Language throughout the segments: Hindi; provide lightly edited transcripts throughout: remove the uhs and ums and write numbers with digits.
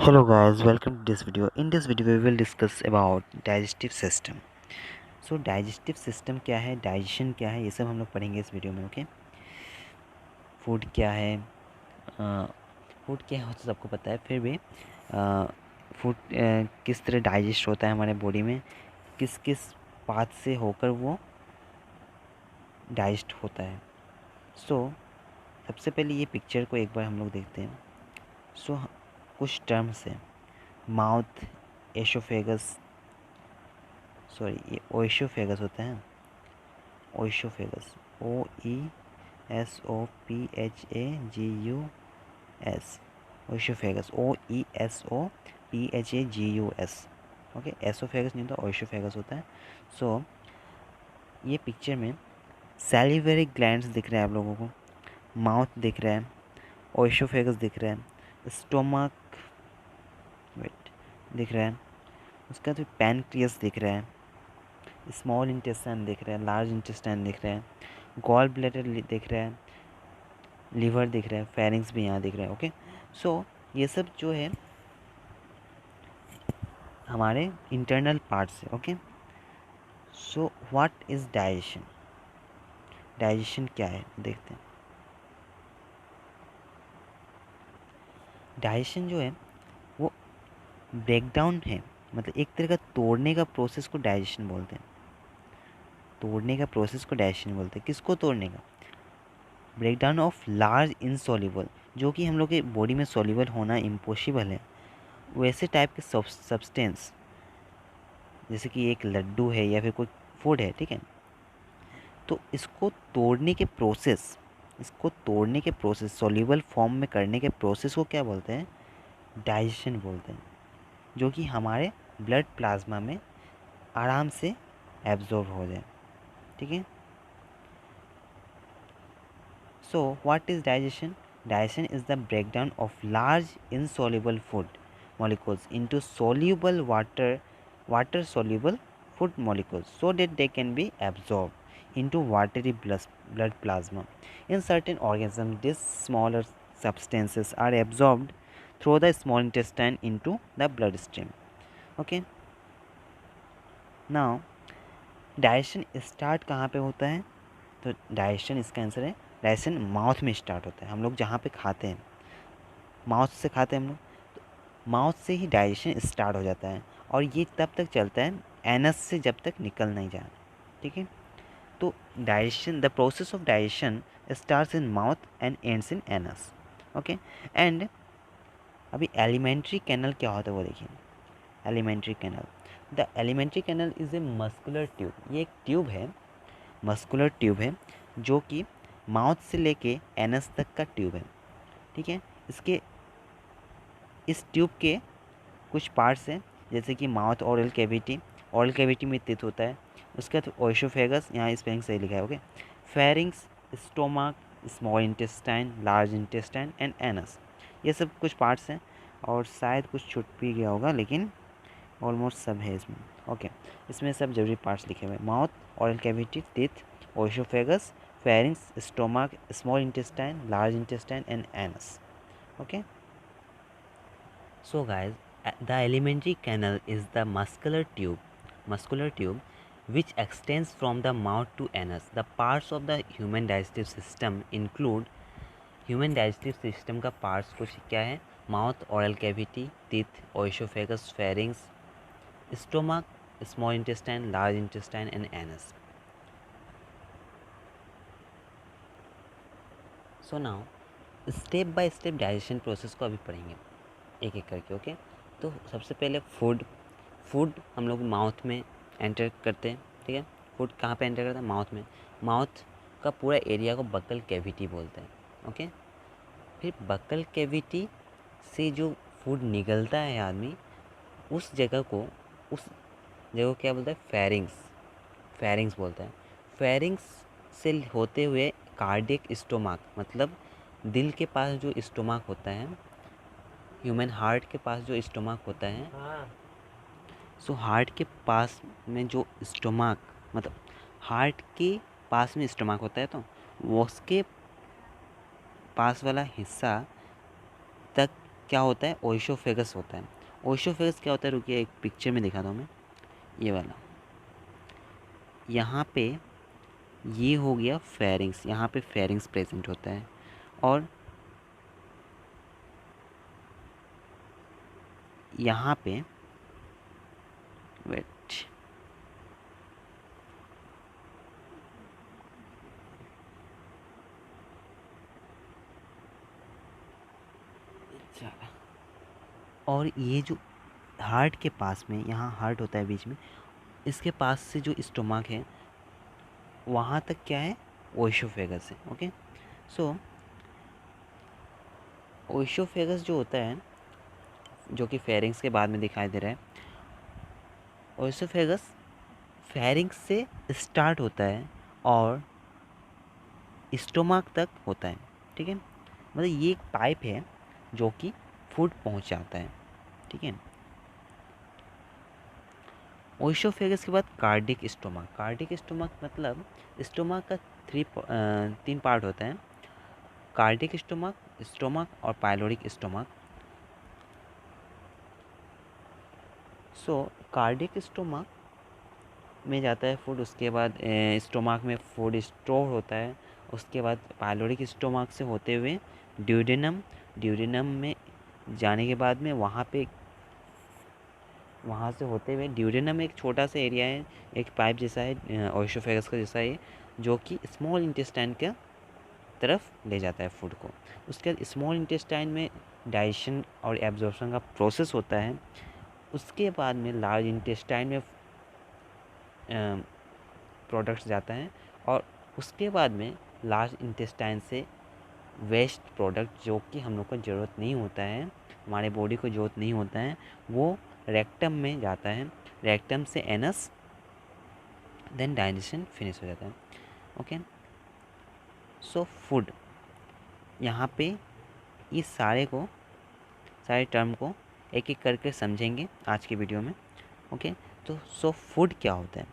Hello guys, welcome to this video. In this video we will discuss about digestive system. So digestive system क्या है, digestion क्या है, ये सब हम लोग पढ़ेंगे इस वीडियो में. ओके, फूड क्या है, फूड क्या है तो सबको पता है. फिर भी फूड किस तरह डाइजेस्ट होता है हमारे बॉडी में, किस किस पाथ से होकर वो डाइजेस्ट होता है. सो सबसे पहले ये पिक्चर को एक बार हम लोग देखते हैं. सो कुछ टर्म्स हैं. माउथ, एसोफेगस, सॉरी ये ओइसोफेगस होता है. Oesophagus, OESOPHAGUS, oesophagus, OESOPHAGUS. Okay, oesophagus नहीं होता, ओइसोफेगस होता है. सो ये पिक्चर में सैलिवरी ग्लैंड्स दिख रहा है आप लोगों को, माउथ दिख रहा है, ओइसोफेगस दिख रहा है, स्टोमक वेट दिख रहा है, उसका तो पैनक्रियस दिख रहा है, स्मॉल इंटेस्टाइन दिख रहा है, लार्ज इंटेस्टाइन दिख रहा है, गॉल ब्लैडर दिख रहा है, लीवर दिख रहा है, फेरिंग्स भी यहाँ दिख रहा है. ओके, सो ये सब जो है हमारे इंटरनल पार्ट्स है. Okay, so what is digestion. Digestion क्या है देखते हैं. डाइजेशन जो है वो ब्रेकडाउन है, मतलब एक तरह का तोड़ने का प्रोसेस को डाइजेशन बोलते हैं. तोड़ने का प्रोसेस को डाइजेशन बोलते हैं. किसको तोड़ने का? ब्रेकडाउन ऑफ लार्ज इनसॉल्युबल, जो कि हम लोग के बॉडी में सॉल्युबल होना इम्पॉसिबल है, वैसे टाइप के सब्सटेंस, जैसे कि एक लड्डू है या फिर कोई फूड है, ठीक है. तो इसको तोड़ने के प्रोसेस सॉल्युबल फॉर्म में करने के प्रोसेस को क्या बोलते हैं? डाइजेशन बोलते हैं, जो कि हमारे ब्लड प्लाज्मा में आराम से एब्जॉर्ब हो जाए. ठीक है. So what is digestion. Digestion is the breakdown of large insoluble food molecules into soluble water soluble food molecules so that they can be absorbed into watery blood plasma. In certain organisms, these smaller substances are absorbed through the small intestine into the bloodstream. Okay, now digestion start कहाँ पे होता है? तो डाइजेशन, इसका आंसर है डाइजेशन माउथ में स्टार्ट होता है. हम लोग जहाँ पे खाते हैं, माउथ से खाते हैं हम लोग, माउथ से ही डाइजेशन स्टार्ट हो जाता है और ये तब तक चलता है एनस से जब तक निकल नहीं जाए. ठीक है. तो digestion, the process of digestion starts in mouth and ends in anus. Okay, and अभी एलिमेंट्री कैनल क्या होता है वो देखिए. Alimentary canal, the alimentary canal is a muscular tube. ये एक ट्यूब है, मस्कुलर ट्यूब है, जो कि माउथ से लेके एनस तक का ट्यूब है. ठीक है. इस ट्यूब के कुछ पार्ट्स हैं, जैसे कि mouth oral cavity, oral cavity में स्थित होता है. उसका तो ओइसोफेगस, यहाँ स्पेलिंग सही लिखा है. Okay, pharynx, stomach, small intestine, large intestine and anus, ये सब कुछ पार्ट्स हैं. और शायद कुछ छूट भी गया होगा, लेकिन ऑलमोस्ट सब है इसमें. ओके, इसमें सब जरूरी पार्ट्स लिखे हुए हैं. Mouth, oral cavity, teeth, oesophagus, pharynx, stomach, small intestine, large intestine and anus. Okay. So guys, the alimentary canal is the muscular tube which extends from the mouth to anus. The parts of the human digestive system include, human digestive system का parts कुछ क्या है? Mouth, oral cavity, teeth, oesophagus, pharynx, stomach, small intestine, large intestine and anus. So now step by step digestion process को अभी पढ़ेंगे एक एक करके. ओके, तो सबसे पहले फूड हम लोग माउथ में एंटर करते हैं. ठीक है. फूड कहाँ पे एंटर करता है? माउथ में. माउथ का पूरा एरिया को बकल कैविटी बोलते हैं. ओके, फिर बकल कैविटी से जो फूड निकलता है आदमी, उस जगह को क्या बोलता है? फेरिंग्स बोलता है. फेरिंग्स से होते हुए कार्डियक स्टोमाक, मतलब दिल के पास जो स्टोमाक होता है, ह्यूमन हार्ट के पास जो स्टोमाक होता है, सो हार्ट के पास में जो स्टोमाक, मतलब हार्ट के पास में स्टोमाक होता है, तो वो उसके पास वाला हिस्सा तक क्या होता है, ओइसोफेगस होता है। ओइसोफेगस क्या होता है, रुकिए एक पिक्चर में दिखाता हूँ मैं, ये वाला। यहाँ पे ये हो गया फेरिंग्स, यहाँ पे फेरिंग्स प्रेजेंट होता है। और यहाँ पे वेट, और ये जो हार्ट के पास में, यहाँ हार्ट होता है बीच में, इसके पास से जो स्टोमक है वहाँ तक क्या है, ओइसोफेगस है। ओके, सो ओइसोफेगस जो होता है, जो कि फेरिंग्स के बाद में दिखाई दे रहा है, ओइसोफेगस फेरिंग्स से स्टार्ट होता है और स्टोमक तक होता है। ठीक है, मतलब ये एक पाइप है जो कि फूड पहुंचाता है। ठीक है, ओइसोफेगस के बाद कार्डिक स्टोमक। कार्डिक स्टोमक मतलब स्टोमक का तीन पार्ट होता है, कार्डिक स्टोमक, स्टोमक और पाइलोरिक स्टोमक। सो कार्डिक स्टोमक में जाता है फूड, उसके बाद स्टोमक में फूड स्टोर होता है, उसके बाद पाइलोरिक स्टोमक से होते हुए ड्यूडेनम, ड्यूडेनम में जाने के बाद में वहाँ से होते हुए ड्यूडेनम एक छोटा सा एरिया है, एक पाइप जैसा है ओइसोफेगस का जैसा है, जो कि स्मॉल इंटेस्टाइन के तरफ ले जाता है फूड को। उसके बाद स्मॉल इंटेस्टाइन में डाइजेशन और एब्जॉर्प्शन का प्रोसेस होता है। उसके बाद में लार्ज इंटेस्टाइन में प्रोडक्ट्स जाता है, और उसके बाद में लार्ज इंटेस्टाइन से वेस्ट प्रोडक्ट जो कि हम लोग को ज़रूरत नहीं होता है, हमारे बॉडी को ज़रूरत नहीं होता है, वो रेक्टम में जाता है। रेक्टम से एनस, देन डाइजेशन फिनिश हो जाता है। ओके, सो फूड, यहाँ पे इस सारे टर्म को एक एक करके समझेंगे आज की वीडियो में। ओके, तो सो फूड क्या होता है।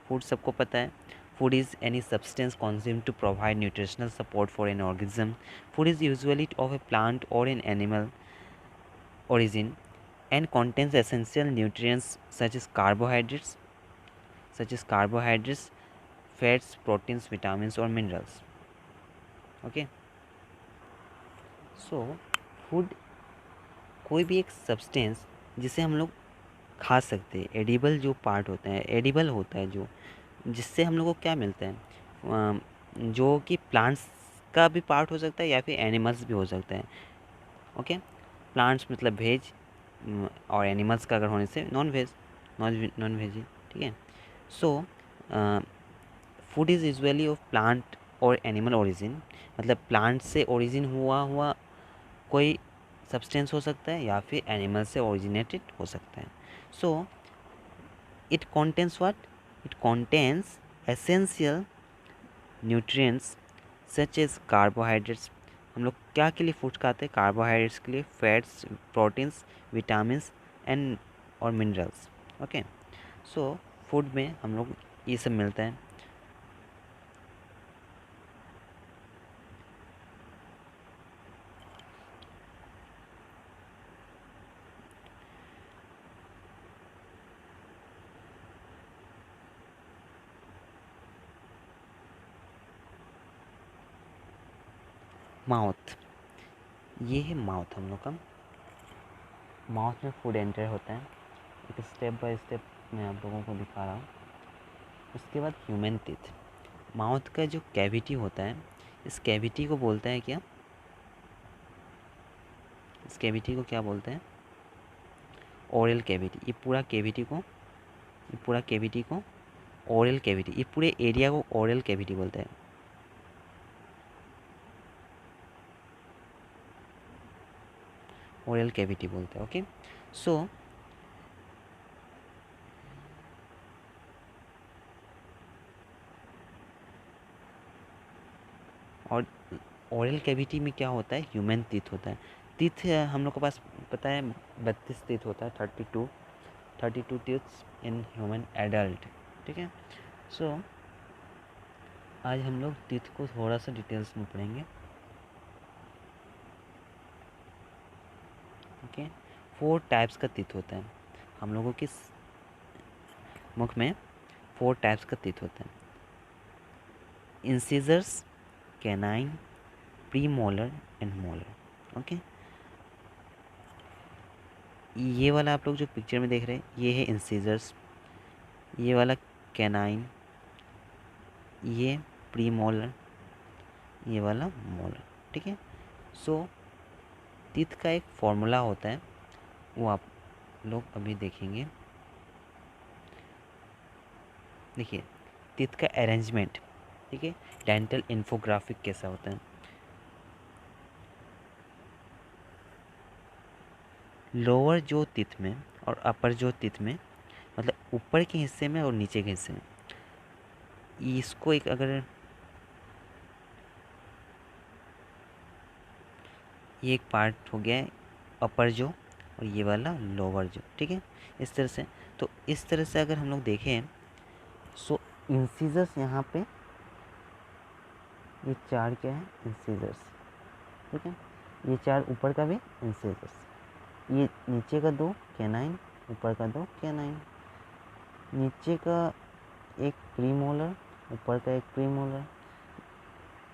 फूड सबको पता है, food is any substance consumed to provide nutritional support for an organism. Food is usually of a plant or an animal origin and contains essential nutrients such as carbohydrates, fats, proteins, vitamins or minerals. Okay, so food कोई भी एक सब्सटेंस जिसे हम लोग खा सकते हैं, एडिबल जो पार्ट होता है, एडिबल होता है जो, जिससे हम लोग को क्या मिलता है, जो कि प्लांट्स का भी पार्ट हो सकता है या फिर एनिमल्स भी हो सकता है। ओके, प्लांट्स मतलब वेज, और एनिमल्स का अगर होने से नॉन वेज, नॉन वेज। ठीक है, so food is usually of plant और एनिमल ओरिजिन, मतलब प्लांट से ओरिजिन हुआ कोई सब्सटेंस हो सकता है या फिर एनिमल से ओरिजिनेटेड हो सकता है। So it contains what? It contains essential nutrients such as carbohydrates। हम लोग क्या के लिए फूड खाते हैं, कार्बोहाइड्रेट्स के लिए, फैट्स, प्रोटीन्स, विटामिन्स एंड और मिनरल्स। ओके, सो फूड में हम लोग ये सब मिलता है। माउथ, ये है माउथ हम लोग का। माउथ में फूड एंटर होता है, एक स्टेप बाय स्टेप मैं आप लोगों को दिखा रहा हूँ। उसके बाद ह्यूमन टीथ, माउथ का जो कैविटी होता है, इस कैविटी को बोलता है क्या, इस कैविटी को क्या बोलते हैं, ओरल कैविटी। ये पूरा कैविटी को ओरल कैविटी, ये पूरे एरिया को ओरल कैविटी बोलते हैं। ओरल कैविटी बोलते हैं। ओके, सो और ओरल कैविटी में क्या होता है, ह्यूमन टीथ होता है। टीथ हम लोग के पास पता है 32 टीथ होता है, 32 टीथ्स इन ह्यूमन एडल्ट। ठीक है, सो आज हम लोग टीथ को थोड़ा सा डिटेल्स में पढ़ेंगे। ओके। 4 टाइप्स का टीथ होता है हम लोगों के मुख में। 4 टाइप्स का टीथ होता है, incisors, canine, premolar and molar. Okay, ये वाला आप लोग जो पिक्चर में देख रहे हैं ये है इंसिजर्स, ये वाला कैनाइन, ये प्रीमोलर, ये वाला मोलर। ठीक है। सो टीथ का एक फॉर्मूला होता है, वो आप लोग अभी देखेंगे। देखिए टीथ का अरेंजमेंट, ठीक है, डेंटल इन्फोग्राफिक कैसा होता है। लोअर जो टीथ में और अपर जो टीथ में, मतलब ऊपर के हिस्से में और नीचे के हिस्से में, इसको एक अगर ये एक पार्ट हो गया है अपर जो, और ये वाला लोअर जो। ठीक है, इस तरह से। तो इस तरह से अगर हम लोग देखें, सो इंसिजर्स यहाँ पे ये 4 क्या है, इंसिजर्स। ठीक है, ये 4 ऊपर का भी इंसिजर्स, ये नीचे का 2 कैनाइन, ऊपर का 2 कैनाइन, नीचे का एक प्रीमोलर, ऊपर का एक प्रीमोलर,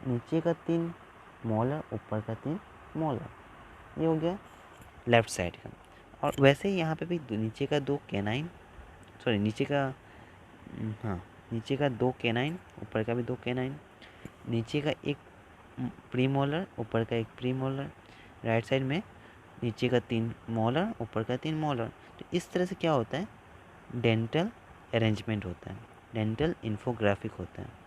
नीचे का 3 मोलर, ऊपर का 3 मोलर। ये हो गया लेफ्ट साइड का। और वैसे ही यहाँ पे भी नीचे का 2 कैनाइन, सॉरी नीचे का, हाँ नीचे का 2 कैनाइन, ऊपर का भी 2 कैनाइन, नीचे का एक प्रीमोलर, ऊपर का एक प्रीमोलर, राइट साइड में नीचे का 3 मोलर, ऊपर का 3 मोलर। तो इस तरह से क्या होता है, डेंटल अरेंजमेंट होता है, डेंटल इन्फोग्राफिक होता है।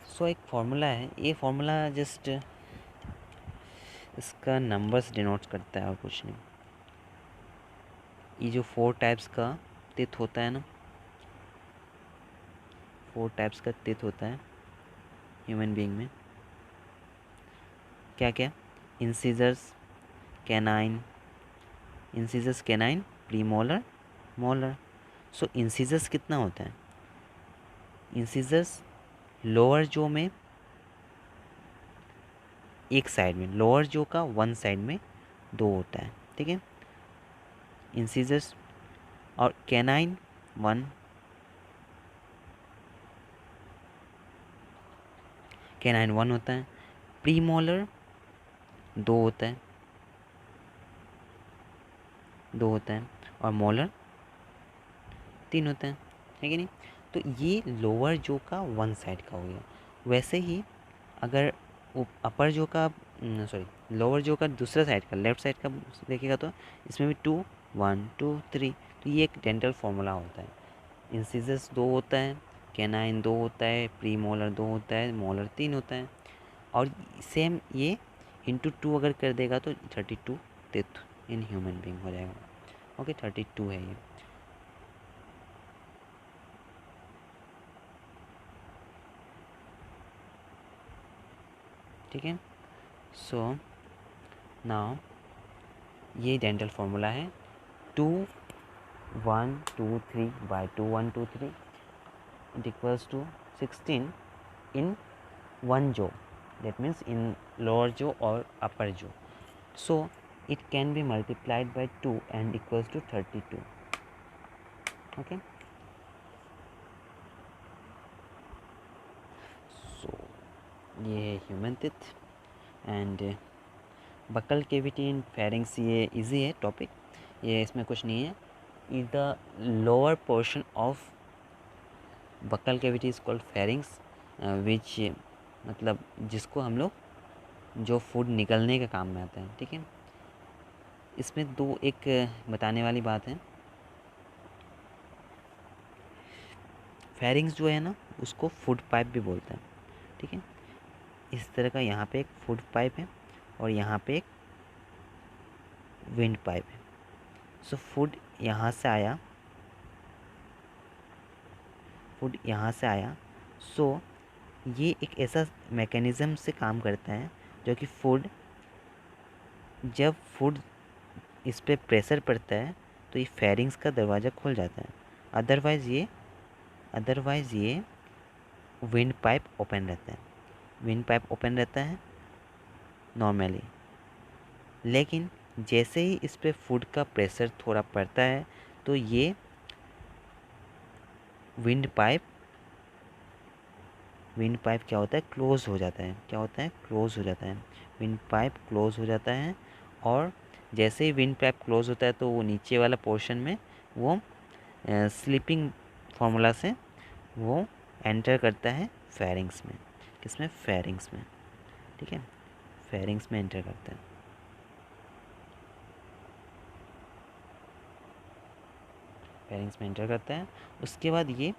सो एक फॉर्मूला है, ये फॉर्मूला जस्ट इसका नंबर्स डिनोट करता है और कुछ नहीं। ये जो 4 टाइप्स का टीथ होता है ना, 4 टाइप्स का टीथ होता है ह्यूमन बीइंग में। क्या क्या, incisors, canine, incisors canine, premolar, molar. So incisors कितना होता है, इंसिजर्स लोअर जो में एक साइड में, लोअर जो का 1 साइड में 2 होता है। ठीक है, इंसिजर्स। और कैनाइन 1, कैनाइन 1 होता है। प्रीमोलर 2 होता है, 2 होता है। और मोलर 3 होता है कि नहीं। तो ये लोअर जो का 1 साइड का हो गया। वैसे ही अगर अपर जो का, सॉरी लोअर जो का दूसरा साइड का, लेफ्ट साइड का देखिएगा तो इसमें भी 2, 1, 2, 3। तो ये एक डेंटल फार्मूला होता है। इंसिजर्स 2 होता है, कैनाइन 2 होता है, प्रीमोलर 2 होता है, मोलर 3 होता है। और सेम ये इंटू 2 अगर कर देगा तो 32 टीथ इन ह्यूमन बीइंग हो जाएगा। ओके, 32 है ये। ठीक है। सो नाउ ये डेंटल फार्मूला है, 2, 1, 2, 3 by 2, 1, 2, 3 it equals to 16 in one jaw, that means in lower jaw or upper jaw. So it can be multiplied by 2 and equals to 32. Okay, so ये है human teeth and buccal cavity in pharynx. ये इजी है टॉपिक, ये इसमें कुछ नहीं है। Is the lower portion of buccal cavity is called pharynx, which मतलब जिसको हम लोग जो फूड निकलने का काम में आता है। ठीक है, इसमें दो एक बताने वाली बात है, फेरिंग्स जो है ना उसको फूड पाइप भी बोलते हैं। ठीक है, इस तरह का यहाँ पे एक फूड पाइप है और यहाँ पे एक विंड पाइप है। सो फूड यहाँ से आया, फूड यहाँ से आया। सो ये एक ऐसा मैकेनिज़्म से काम करता है जो कि फूड, जब फूड इस पर प्रेशर पड़ता है तो ये फेरिंग्स का दरवाज़ा खुल जाता है, अदरवाइज़ ये अदरवाइज़ ये विंड पाइप ओपन रहता है, विंड पाइप ओपन रहता है नॉर्मली। लेकिन जैसे ही इस पर फूड का प्रेशर थोड़ा पड़ता है तो ये विंड पाइप क्या होता है, क्लोज़ हो जाता है। क्या होता है, क्लोज़ हो जाता है। विंड पाइप क्लोज़ हो जाता है, और जैसे ही विंड पाइप क्लोज़ होता है तो वो नीचे वाला पोर्शन में वो स्लीपिंग फार्मूला से वो एंटर करता है फेरिंग्स में। किसमें, फेरिंग्स में। ठीक है, फेरिंग्स में एंटर करता है। फेरिंग्स में एंटर करता है। उसके बाद ये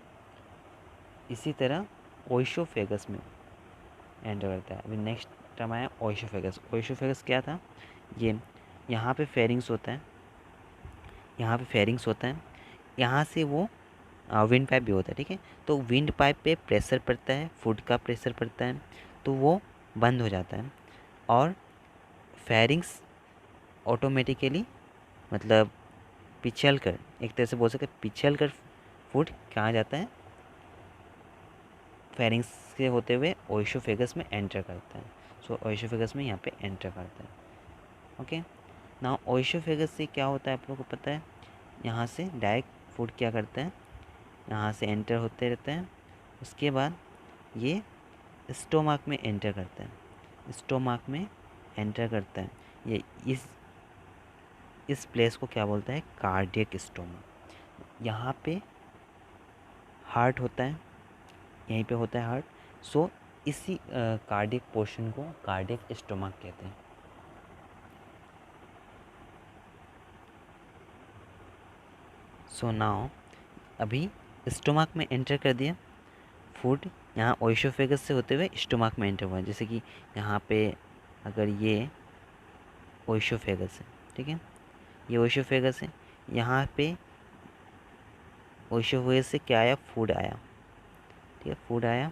इसी तरह ओइसोफेगस में एंटर करता है। अभी नेक्स्ट टर्म आया ओइसोफेगस। ओइसोफेगस क्या था, ये यहाँ पे फेरिंग्स होता है, यहाँ पे फेरिंग्स होता है, यहाँ से वो विंड पाइप भी होता है। ठीक है, तो विंड पाइप पे प्रेशर पड़ता है, फूड का प्रेशर पड़ता है, तो वो बंद हो जाता है, और फेरिंग्स ऑटोमेटिकली, मतलब पिछल कर, एक तरह से बोल सकते पिछल कर फूड कहाँ जाता है, फेरिंग्स से होते हुए ओइसोफेगस में एंटर करता है। सो ओइसोफेगस में यहाँ पे एंटर करता है। ओके, ना ओइसोफेगस से क्या होता है आप लोगों को पता है, यहाँ से डायरेक्ट फूड क्या करता है, यहाँ से एंटर होते रहता है। उसके बाद ये स्टोमक में एंटर करता है, स्टोमक में एंटर करता है। ये इस प्लेस को क्या बोलता है, कार्डियक स्टोमक। यहाँ पे हार्ट होता है, यहीं पे होता है हार्ट। सो इसी कार्डियक पोर्शन को कार्डियक स्टोमक कहते हैं। सो नाउ अभी स्टोमक में एंटर कर दिया फूड, यहाँ ओइसोफेगस से होते हुए स्टोमक में एंटर हुआ। जैसे कि यहाँ पे अगर ये ओइसोफेगस है, ठीक है, ये ओइसोफेगस है, यहाँ पे ओइसोफेगस से क्या आया, फूड आया। ठीक है, फूड आया,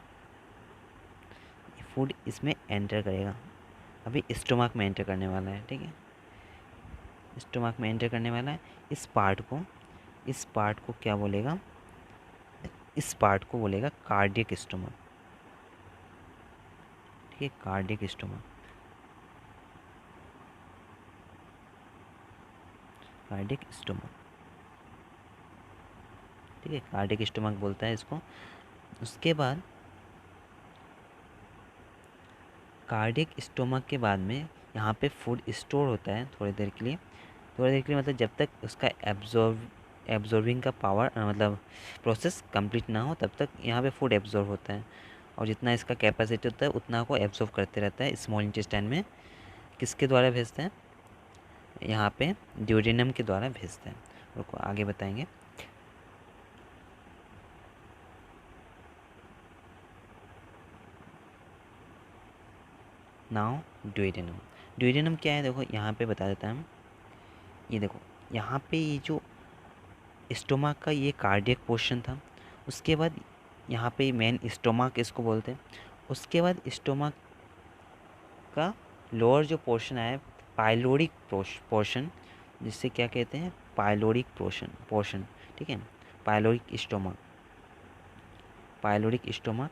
फूड इसमें एंटर करेगा। अभी स्टोमक में एंटर करने वाला है। ठीक है, स्टोमक में एंटर करने वाला है। इस पार्ट को क्या बोलेगा, इस पार्ट को बोलेगा कार्डियक स्टोमक। ठीक है, कार्डियक स्टोमक, कार्डियक स्टोमक। ठीक है, कार्डियक स्टोमक बोलता है इसको। उसके बाद कार्डियक स्टोमक के बाद में यहाँ पे फूड स्टोर होता है थोड़ी देर के लिए। थोड़ी देर के लिए मतलब जब तक उसका एब्जॉर्बिंग का पावर मतलब प्रोसेस कंप्लीट ना हो तब तक यहाँ पे फूड एब्जॉर्ब होता है, और जितना इसका कैपेसिटी होता है उतना को एब्जॉर्ब करते रहता है स्मॉल इंटेस्टाइन में। किसके द्वारा भेजते हैं, यहाँ पे ड्यूडेनम के द्वारा भेजते हैं। रुको आगे बताएंगे। नाउ ड्यूडेनम, ड्यूडेनम क्या है देखो यहाँ पे बता देता हूँ। ये देखो यहाँ पे ये जो स्टोमक का ये कार्डियक पोर्शन था, उसके बाद यहाँ पे मेन स्टोमक इसको बोलते हैं। उसके बाद स्टोमक का लोअर जो पोर्शन आया पाइलोरिक पोर्शन, जिससे क्या कहते हैं, पाइलोरिक पोर्शन। ठीक है, pyloric stomach, pyloric stomach,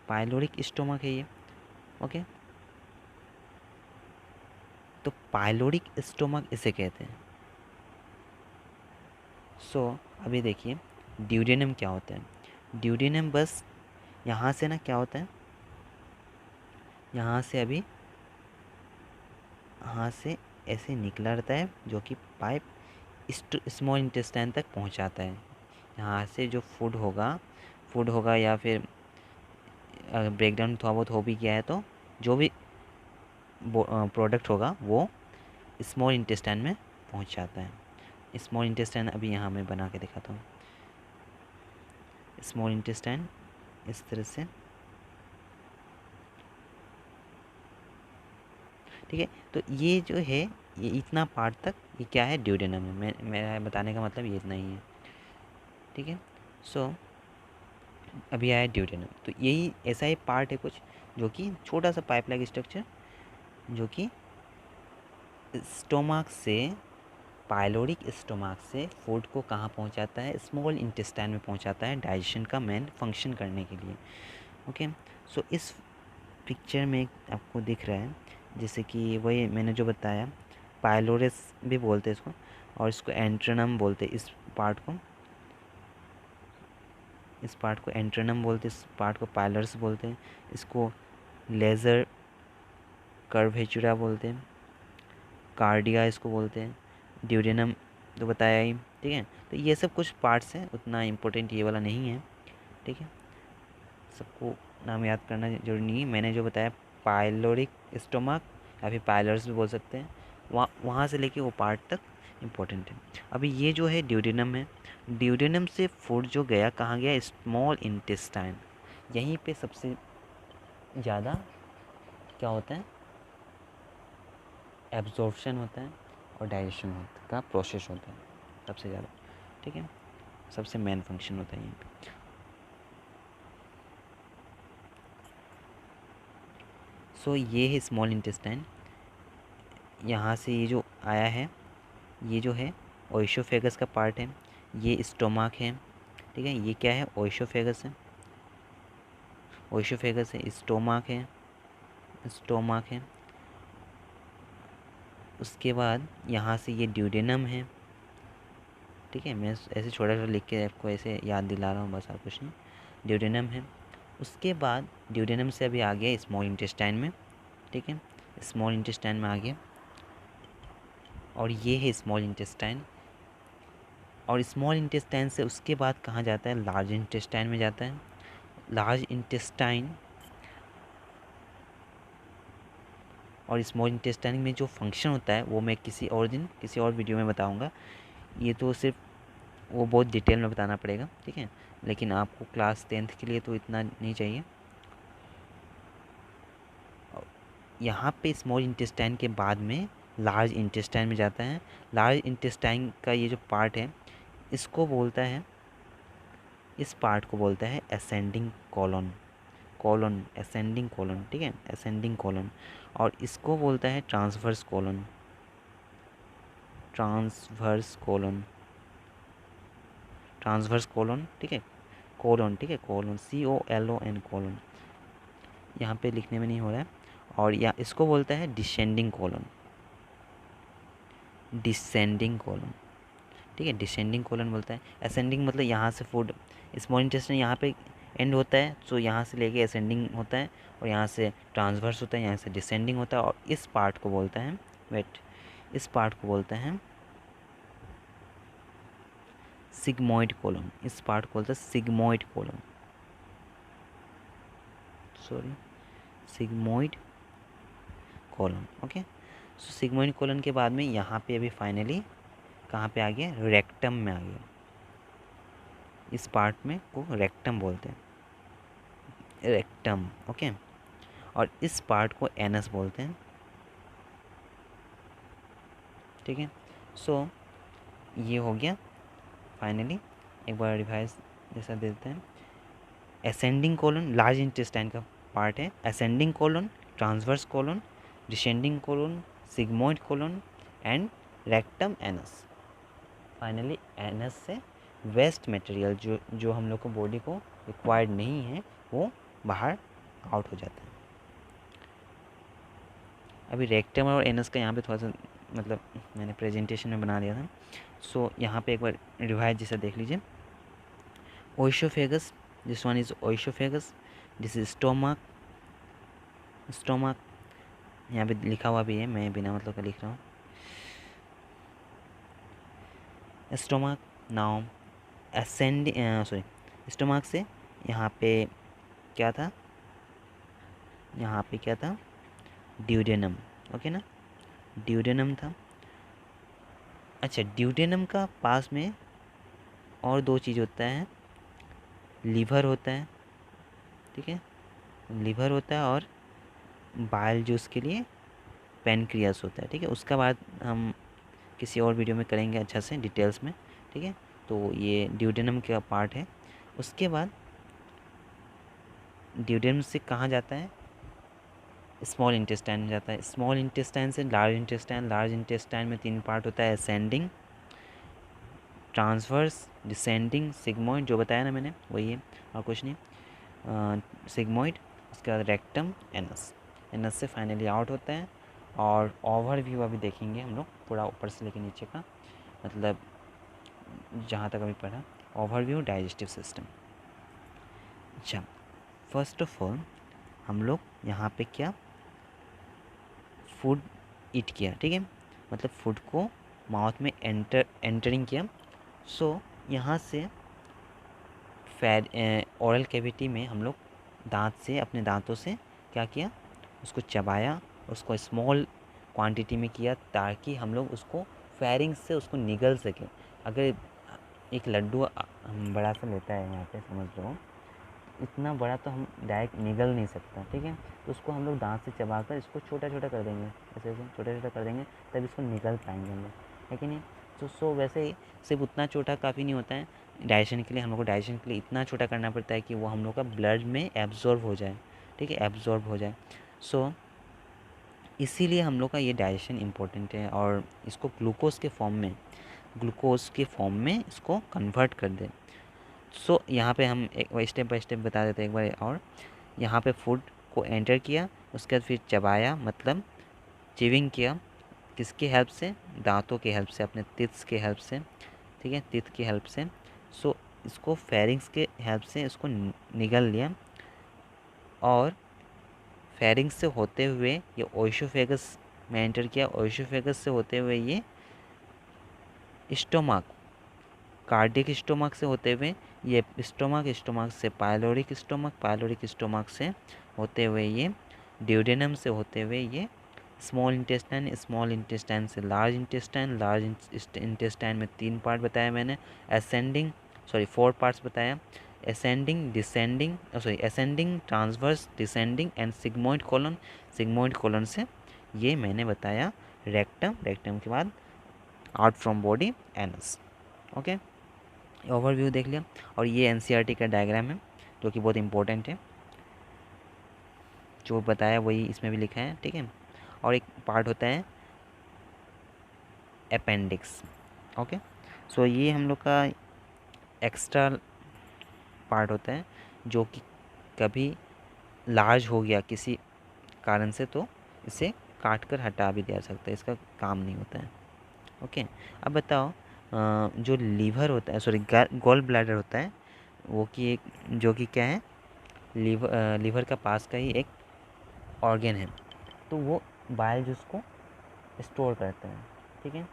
pyloric stomach है ये। ओके, तो पाइलोरिक स्टोमक इसे कहते हैं। सो अभी देखिए ड्यूडेनम क्या होता है। ड्यूडेनम बस यहाँ से ना क्या होता है, यहाँ से अभी यहाँ से ऐसे निकला रहता है जो कि पाइप स्मॉल इंटेस्टाइन तक पहुँचाता है। यहाँ से जो फूड होगा या फिर ब्रेकडाउन थोड़ा बहुत हो भी गया है तो जो भी प्रोडक्ट होगा वो स्मॉल इंटेस्टाइन में पहुँच जाता है। स्मॉल इंटेस्टाइन अभी यहाँ मैं बना के दिखाता हूँ। स्मॉल इंटेस्टाइन इस तरह से, ठीक है। तो ये जो है ये इतना पार्ट तक ये क्या है, ड्यूडेनम है। मेरा बताने का मतलब ये इतना ही है। ठीक है, सो अभी आया ड्यूडेनम। तो यही ऐसा ही पार्ट है कुछ जो कि छोटा सा पाइप लाइक स्ट्रक्चर जो कि स्टोमक से पाइलोरिक स्टोमाक से फूड को कहाँ पहुँचाता है, स्मॉल इंटेस्टाइन में पहुँचाता है डाइजेशन का मेन फंक्शन करने के लिए। ओके, सो इस पिक्चर में आपको दिख रहा है जैसे कि वही मैंने जो बताया, पाइलोरस भी बोलते हैं इसको, और इसको एंट्रनम बोलते हैं इस पार्ट को, एंट्रनम बोलते हैं, इस पार्ट को पाइलर्स बोलते हैं, इसको लेज़र कर्वेचुरा बोलते हैं, कार्डिया इसको बोलते हैं, ड्यूडेनम तो बताया ही, ठीक है। तो ये सब कुछ पार्ट्स हैं, उतना इम्पोर्टेंट ये वाला नहीं है, ठीक है, सबको नाम याद करना जरूरी नहीं है। मैंने जो बताया पाइलोरिक स्टोमक या फिर पाइलर्स भी बोल सकते हैं, वहाँ से लेके वो पार्ट तक इम्पोर्टेंट है। अभी ये जो है ड्यूडेनम है, ड्यूडेनम से फूड जो गया कहाँ गया, स्मॉल इंटेस्टाइन, यहीं पे सबसे ज़्यादा क्या होता है, एब्जॉर्प्शन होता है और डाइजेशन का प्रोसेस होता है सबसे ज़्यादा, ठीक है, सबसे मेन फंक्शन होता है यहीं पे। सो ये है स्मॉल इंटेस्टाइन, यहाँ से ये जो आया है, ये जो है ओइसोफेगस का पार्ट है, ये स्टोमक है, ठीक है, ये क्या है, ओइसोफेगस है, ओइसोफेगस है, स्टोमक है, स्टोमक है। उसके बाद यहाँ से ये ड्यूडेनम है, ठीक है, मैं ऐसे छोटा छोटा लिख के आपको ऐसे याद दिला रहा हूँ बस, और कुछ नहीं, ड्यूडेनम है। उसके बाद ड्यूडेनम से अभी आ गया स्मॉल इंटेस्टाइन में, ठीक है, स्मॉल इंटेस्टाइन में आ गया, और ये है स्मॉल इंटेस्टाइन, और स्मॉल इंटेस्टाइन से उसके बाद कहाँ जाता है, लार्ज इंटेस्टाइन में जाता है। लार्ज इंटेस्टाइन और स्मॉल इंटेस्टाइन में जो फंक्शन होता है वो मैं किसी और दिन किसी और वीडियो में बताऊंगा, ये तो सिर्फ वो बहुत डिटेल में बताना पड़ेगा, ठीक है, लेकिन आपको क्लास 10th के लिए तो इतना नहीं चाहिए। यहाँ पे स्मॉल इंटेस्टाइन के बाद में लार्ज इंटेस्टाइन में जाता है। लार्ज इंटेस्टाइन का ये जो पार्ट है, इसको बोलता है, इस पार्ट को बोलता है असेंडिंग कॉलन, असेंडिंग कॉलन, ठीक है, असेंडिंग कॉलन, और इसको बोलता है transverse colon, transverse colon, transverse colon, ठीक है, कॉलन, ठीक है, कॉलन, COLON कॉलन, यहाँ पे लिखने में नहीं हो रहा है। और या इसको बोलता है डिसेंडिंग कॉलन, डिसेंडिंग कॉलन, ठीक है, डिसेंडिंग कॉलन बोलता है। असेंडिंग मतलब यहाँ से फूड, स्मॉल इंटेस्टाइन यहाँ पे एंड होता है, तो यहाँ से लेके असेंडिंग होता है, और यहाँ से ट्रांसवर्स होता है, यहाँ से डिसेंडिंग होता है, और इस पार्ट को बोलता है, इस पार्ट को बोलता है सिग्मोइड कॉलन, इस पार्ट को बोलता है sigmoid colon, sorry, sigmoid colon. Okay, so sigmoid colon के बाद में यहाँ पे अभी फाइनली कहाँ पे आ गया, रेक्टम में आ गया, इस पार्ट में को रेक्टम बोलते हैं, रेक्टम, ओके, और इस पार्ट को एनस बोलते हैं, ठीक है। सो ये हो गया फाइनली, एक बार रिवाइज जैसा देते हैं। असेंडिंग कोलन लार्ज इंटेस्टाइन का पार्ट है, ascending colon, transverse colon, descending colon, sigmoid colon and rectum anus. Finally anus से वेस्ट मटेरियल जो जो हम लोग को बॉडी को रिक्वायर्ड नहीं है वो बाहर आउट हो जाता है। अभी रेक्टम और एनस का यहाँ पे थोड़ा सा मतलब मैंने प्रेजेंटेशन में बना दिया था, सो यहाँ पे एक बार रिवाइज जैसा देख लीजिए। Oesophagus, this one is oesophagus, this is stomach, stomach यहाँ पे लिखा हुआ भी है, मैं बिना मतलब का लिख रहा हूँ, stomach. Now ascend sorry, stomach से यहाँ पे क्या था, यहाँ पे क्या था, ड्यूडेनम, ओके ना, ड्यूडेनम था। अच्छा, ड्यूडेनम का पास में और दो चीज़ होता है, लीवर होता है, ठीक है, लीवर होता है, और बाइल जूस के लिए पैनक्रियास होता है, ठीक है। उसका बाद हम किसी और वीडियो में करेंगे अच्छा से डिटेल्स में, ठीक है। तो ये ड्यूडेनम का पार्ट है। उसके बाद ड्यूडेनम से कहाँ जाता है, स्मॉल इंटेस्टाइन जाता है, स्मॉल इंटेस्टाइन से लार्ज इंटेस्टाइन, लार्ज इंटेस्टाइन में 3 पार्ट होता है, असेंडिंग, ट्रांसवर्स, डिसेंडिंग, सिग्मोइड, जो बताया ना मैंने वही है और कुछ नहीं, सिग्मोइड, उसके बाद रेक्टम, एनस, एनस से फाइनली आउट होता है। और ओवरव्यू अभी देखेंगे हम लोग पूरा ऊपर से लेकर नीचे का, मतलब जहाँ तक अभी पढ़ा, ओवरव्यू डाइजेस्टिव सिस्टम। अच्छा, फर्स्ट ऑफ ऑल हम लोग यहाँ पे क्या फूड ईट किया, ठीक है, मतलब फूड को माउथ में एंटरिंग किया। सो यहाँ से ओरल कैविटी में हम लोग दांत से, अपने दांतों से क्या किया, उसको चबाया, उसको स्मॉल क्वांटिटी में किया ताकि हम लोग उसको फेरिंग से उसको निगल सकें। अगर एक लड्डू हम बड़ा सा लेता है, यहाँ पे समझ लो इतना बड़ा तो हम डायरेक्ट निगल नहीं सकता, ठीक है, तो उसको हम लोग दांत से चबाकर इसको छोटा छोटा कर देंगे, ऐसे ऐसे छोटा छोटा कर देंगे, तब इसको निगल पाएंगे हम लोग, है कि नहीं। तो वैसे ही सिर्फ उतना छोटा काफ़ी नहीं होता है डाइजेशन के लिए, हम लोग को डाइजेशन के लिए इतना छोटा करना पड़ता है कि वो हम लोग का ब्लड में एब्जॉर्ब हो जाए, ठीक है, एब्जॉर्ब हो जाए। सो इसीलिए हम लोग का ये डाइजेशन इम्पोर्टेंट है, और इसको ग्लूकोज के फॉर्म में इसको कन्वर्ट कर दें। सो यहाँ पे हम एक स्टेप बाय स्टेप बता देते हैं एक बार और। यहाँ पे फूड को एंटर किया, उसके बाद फिर चबाया, मतलब चिविंग किया, किसकी हेल्प से, दांतों की हेल्प से, अपने टिथ्स के हेल्प से, ठीक है, टिथ की हेल्प से। सो इसको फेरिंग्स के हेल्प से इसको निगल लिया, और फेरिंग्स से होते हुए ये ओइसोफेगस में एंटर किया, ओइसोफेगस से होते हुए ये स्टोमक, कार्डियक स्टोमक से होते हुए ये स्टोमक से पाइलोरिक स्टोमक से होते हुए ये ड्यूडेनम से होते हुए ये स्मॉल इंटेस्टाइन से लार्ज इंटेस्टाइन में 3 पार्ट बताया मैंने, असेंडिंग 4 पार्ट्स बताया, ascending, transverse, descending and sigmoid colon से ये मैंने बताया रेक्टम के बाद out from body anus. Okay, overview देख लिया, और ये एनसीईआरटी का डायग्राम है जो कि बहुत इंपॉर्टेंट है, जो बताया वही इसमें भी लिखा है, ठीक है। और एक पार्ट होता है अपेंडिक्स। ओके, सो ये हम लोग का एक्स्ट्रा पार्ट होता है, जो कि कभी लार्ज हो गया किसी कारण से तो इसे काट कर हटा भी दिया सकता है, इसका काम नहीं होता है। ओके, अब बताओ, जो लीवर होता है, गॉल ब्लैडर होता है, वो कि एक, जो कि क्या है, लीवर का पास का ही एक ऑर्गन है, तो वो बाइल जूस को स्टोर करता है, ठीक है।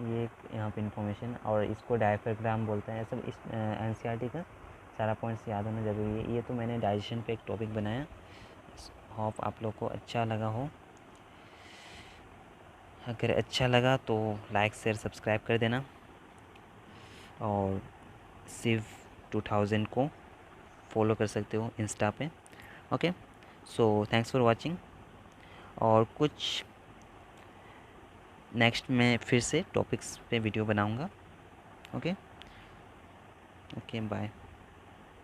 ये एक यहाँ पे इन्फॉर्मेशन, और इसको डायफ्राग्राम बोलते हैं, सब इस एनसीईआरटी का सारा पॉइंट्स याद होना ज़रूरी है। ये तो मैंने डाइजेशन पे एक टॉपिक बनाया, होप आप लोग को अच्छा लगा हो। अगर अच्छा लगा तो लाइक शेयर सब्सक्राइब कर देना, और शिव 2000 को फॉलो कर सकते हो इंस्टा पे। Okay, so thanks for watching, और कुछ नेक्स्ट मैं फिर से टॉपिक्स पे वीडियो बनाऊंगा। Okay, bye.